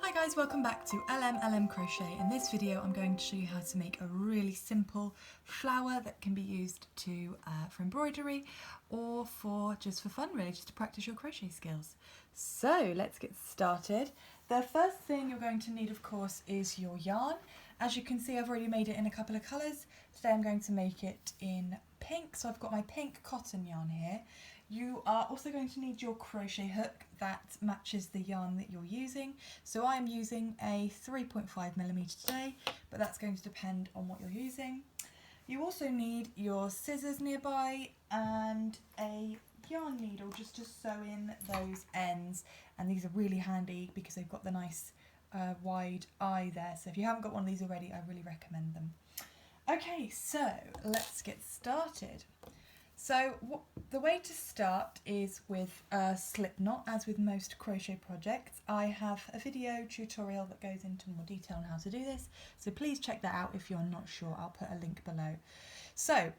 Hi guys, welcome back to LM Crochet. In this video I'm going to show you how to make a really simple flower that can be used for embroidery or just for fun really, just to practice your crochet skills. So let's get started. The first thing you're going to need of course is your yarn. As you can see I've already made it in a couple of colours. Today I'm going to make it in pink, so I've got my pink cotton yarn here. You are also going to need your crochet hook that matches the yarn that you're using. So I'm using a 3.5mm today, but that's going to depend on what you're using. You also need your scissors nearby and a yarn needle just to sew in those ends. And these are really handy because they've got the nice wide eye there. So if you haven't got one of these already, I really recommend them. Okay, so let's get started. So the way to start is with a slip knot, as with most crochet projects. I have a video tutorial that goes into more detail on how to do this, so please check that out if you're not sure. I'll put a link below. So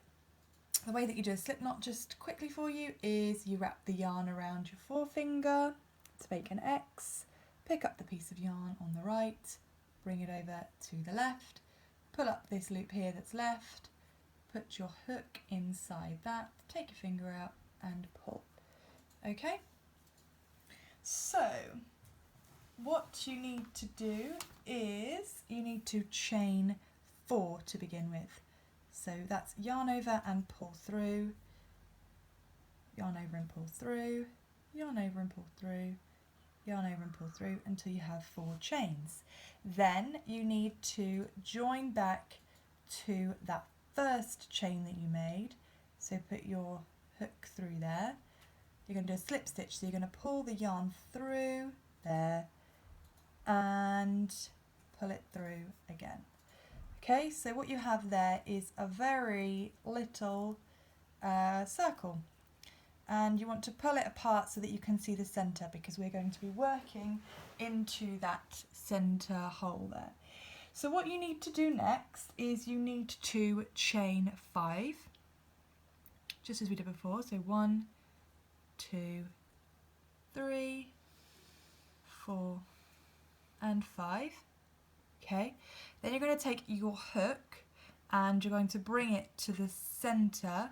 the way that you do a slip knot, just quickly for you, is you wrap the yarn around your forefinger to make an X, pick up the piece of yarn on the right, bring it over to the left, pull up this loop here that's left, put your hook inside that, take your finger out and pull. Okay, so what you need to do is you need to chain 4 to begin with. So that's yarn over and pull through, yarn over and pull through, yarn over and pull through, yarn over and pull through until you have 4 chains. Then you need to join back to that first chain that you made, so put your hook through there. You're going to do a slip stitch, so you're going to pull the yarn through there and pull it through again. Okay, so what you have there is a very little circle, and you want to pull it apart so that you can see the centre, because we're going to be working into that centre hole there. So what you need to do next is you need to chain 5, just as we did before. So 1, 2, 3, 4 and 5. Okay, then you're going to take your hook and you're going to bring it to the centre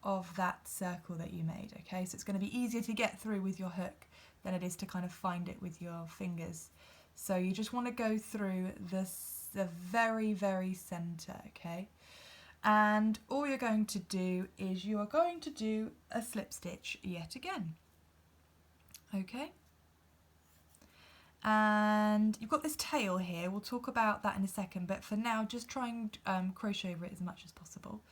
of that circle that you made. Okay, so it's going to be easier to get through with your hook than it is to kind of find it with your fingers. So you just want to go through the very, very centre, okay? And all you're going to do is you are going to do a slip stitch yet again, okay? And you've got this tail here. We'll talk about that in a second, but for now, just try and crochet over it as much as possible.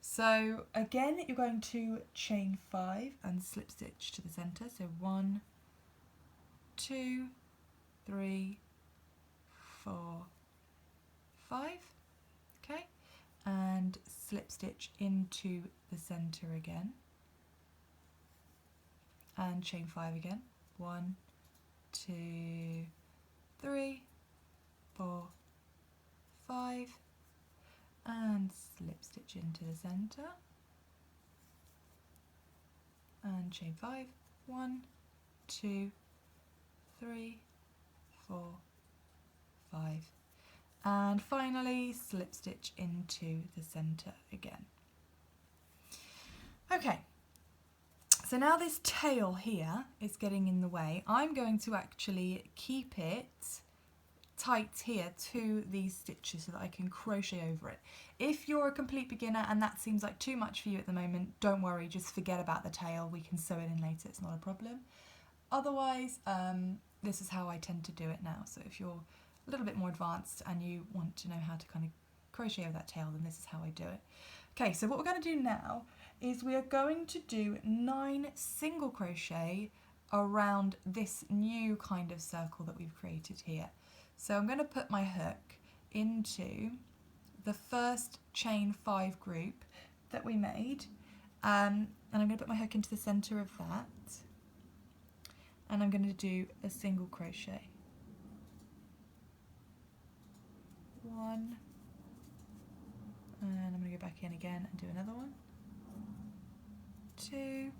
So again, you're going to chain 5 and slip stitch to the centre. So 1, 2, 3, 4, 5, okay, and slip stitch into the centre again, and chain 5 again. 1, 2, 3, 4, 5, and slip stitch into the centre, and chain 5. 1, 2, 3, 4, 5, and finally slip stitch into the centre again. Okay, so now this tail here is getting in the way. I'm going to actually keep it tight here to these stitches so that I can crochet over it. If you're a complete beginner and that seems like too much for you at the moment, don't worry, just forget about the tail. We can sew it in later, it's not a problem. Otherwise, this is how I tend to do it now. So if you're a little bit more advanced and you want to know how to kind of crochet over that tail, then this is how I do it. Okay, so what we're going to do now is we are going to do 9 single crochet around this new kind of circle that we've created here. So I'm going to put my hook into the first chain 5 group that we made, and I'm going to put my hook into the centre of that, and I'm going to do a single crochet. 1, and I'm going to go back in again and do another one. 2,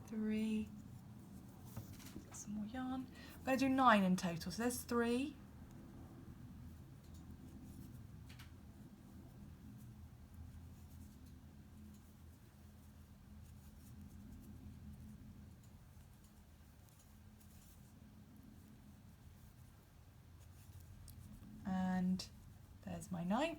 3, some more yarn. I'm going to do 9 in total, so there's 3. And there's my 9th.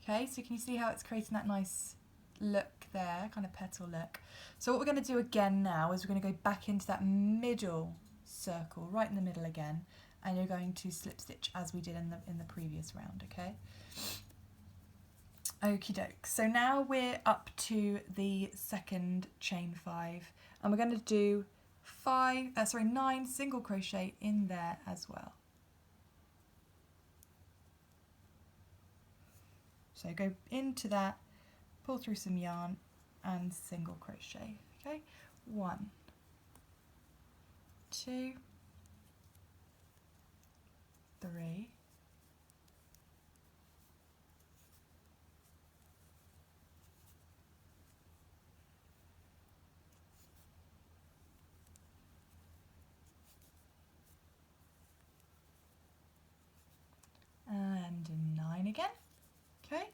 Okay, so can you see how it's creating that nice look there, kind of petal look? So what we're going to do again now is we're going to go back into that middle circle, right in the middle again, and you're going to slip stitch as we did in the previous round, okay? Okie doke. So now we're up to the second chain 5, and we're going to do 9 single crochet in there as well. So go into that, pull through some yarn and single crochet, okay? 1, 2, 3, 9 again, okay?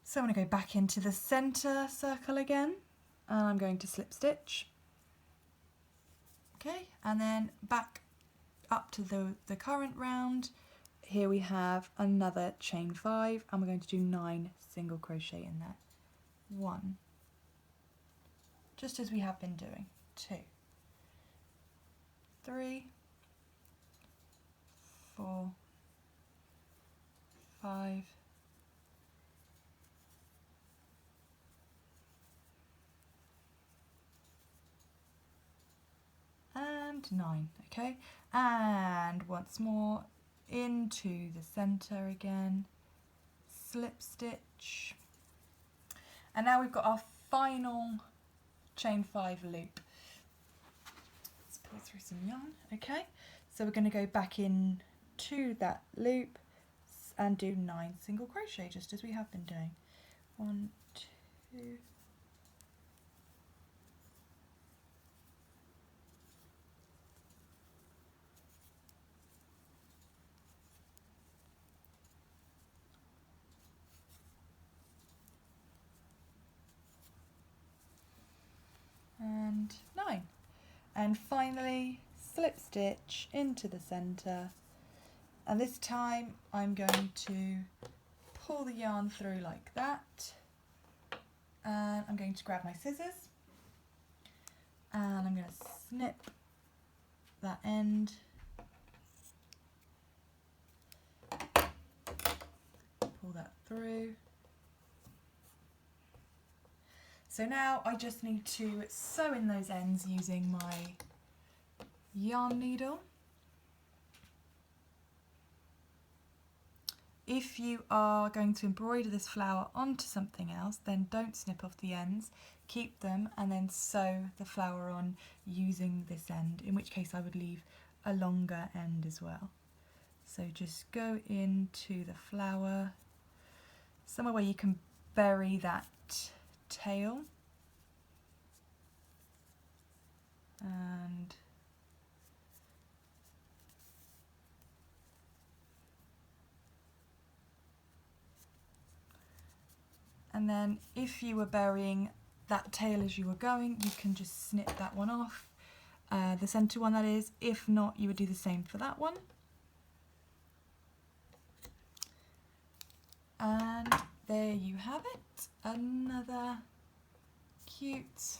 So I'm going to go back into the centre circle again, and I'm going to slip stitch, okay, and then back up to the current round. Here we have another chain 5, and we're going to do 9 single crochet in there. 1, just as we have been doing. 2, 3, 4, 5, and 9, okay? And once more into the centre again, slip stitch. And now we've got our final chain 5 loop. Let's pull through some yarn, okay? So we're going to go back in to that loop and do 9 single crochet, just as we have been doing. 1, 2, and 9. And finally slip stitch into the centre, and this time I'm going to pull the yarn through like that, and I'm going to grab my scissors and I'm going to snip that end, pull that through. So now I just need to sew in those ends using my yarn needle. If you are going to embroider this flower onto something else, then don't snip off the ends, keep them and then sew the flower on using this end, in which case I would leave a longer end as well. So just go into the flower, somewhere where you can bury that tail, and then if you were burying that tail as you were going, you can just snip that one off, the centre one that is. If not, you would do the same for that one. And there you have it, another cute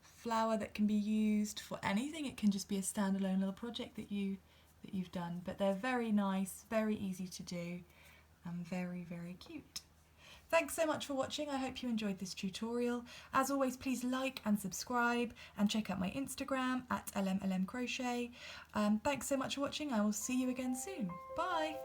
flower that can be used for anything. It can just be a standalone little project that you've done, but they're very nice, very easy to do, and very, very cute. Thanks so much for watching. I hope you enjoyed this tutorial. As always, please like and subscribe and check out my Instagram at LMLMcrochet. Thanks so much for watching. I will see you again soon. Bye.